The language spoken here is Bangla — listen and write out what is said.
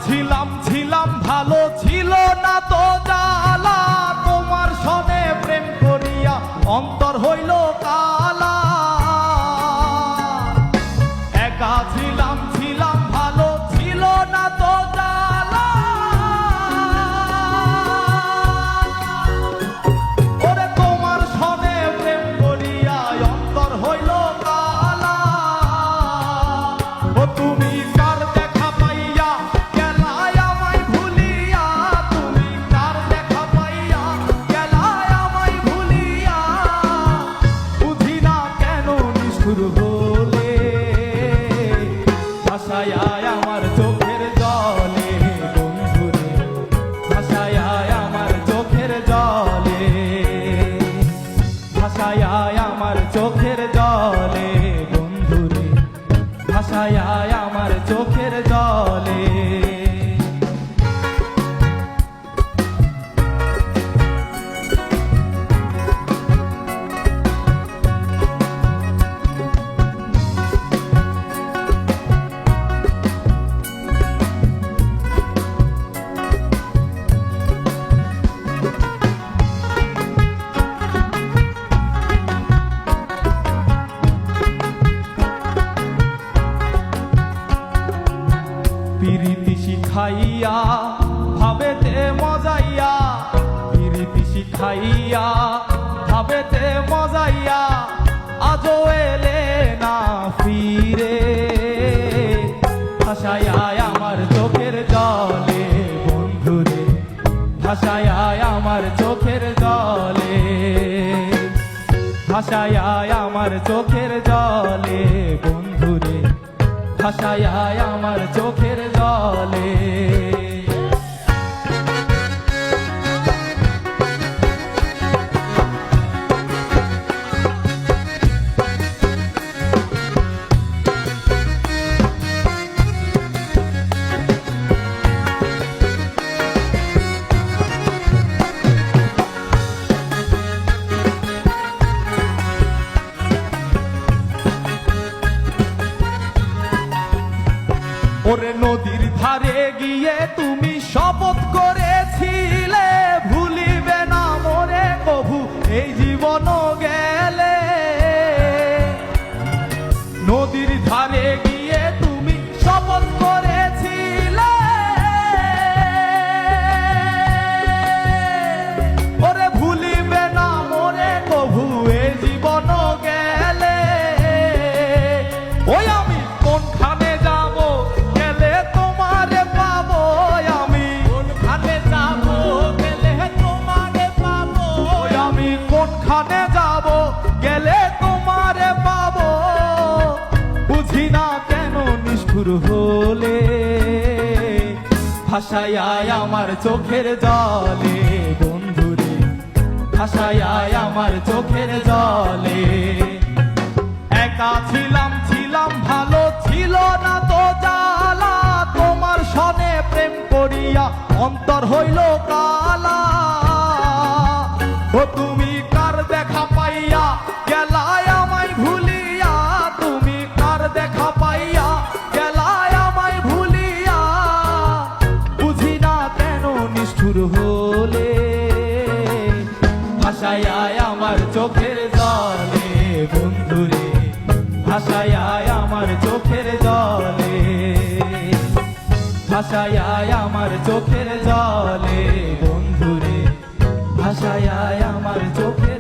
ছিলাম ছিলাম ভালো ছিল না তো জ্বালা, তোমার সনে প্রেম করিয়া অন্তর হইল কালা। একা ছিলাম ছিলাম ভালো ছিল না তো জ্বালা, ওরে তোমার সনে প্রেম করিয়া অন্তর হইল কালা। ও তুমি কার দেখা পাইয়া গেলায় আমায় ভুলিয়া, তুমি কার দেখা পাইয়া গেলায় আমায় ভুলিয়া, বুঝি না কেন নিষ্ঠুর হলে ভাষায় আমার চোখের জলে বন্ধুরে, ভাষায় আমার চোখের জলে, ভাষায় আমার চোখের জলে বন্ধুরে, ভাষায় আমার চোখের জলে। পিরিতি শিখাইয়া ভাবেতে মজাইয়া, পিরিতি শিখাইয়া ভাবেতে মজাইয়া, আজও এলে না ফিরে, ভাষায় আমার চোখের জলে বন্ধুরে, ভাষায় আমার চোখের জলে, ভাষায় আমার চোখের জলে বন্ধুরে, ভাষায় আমার চোখের জলে। ওরে নদীর ধারে গিয়ে তুমি শপথ করেছিলে, ভুলিবে না মোরে কভু এই জীবন গেলে। নদীর ধারে গিয়ে তুমি শপথ করেছিলে, ওরে ভুলিবে না মোরে কভু এই জীবন গেলে। ওই আমি কোনখানে যাব গেলে তোমারে পাবো, আমি কোনখানে যাব গেলে তোমারে পাবো, ওই আমি কোনখানে যাব গেলে তোমারে পাবো, বুঝি না কেন নিষ্ঠুর হলে ভাষায় আমার চোখের জলে বন্ধুরে, ভাষায় আমার চোখের জলে। একা ছিলাম ছিলাম ভালো ছিল না তো জ্বালা, তোমার সনে প্রেম করিয়া অন্তর হইল কালা। ও তুমি কার দেখা পাইয়া গেলায় আমায় ভুলিয়া, তুমি কার দেখা পাইয়া গেলায় আমায় ভুলিয়া, বুঝি না কেন নিষ্ঠুর হলে ভাষায় আমার চোখের জলে বন্ধুরে, ভাষায় আমার চোখের জলে, ভাষায় আমার চোখের জলে বন্ধুরে, ভাষায় আমার চোখের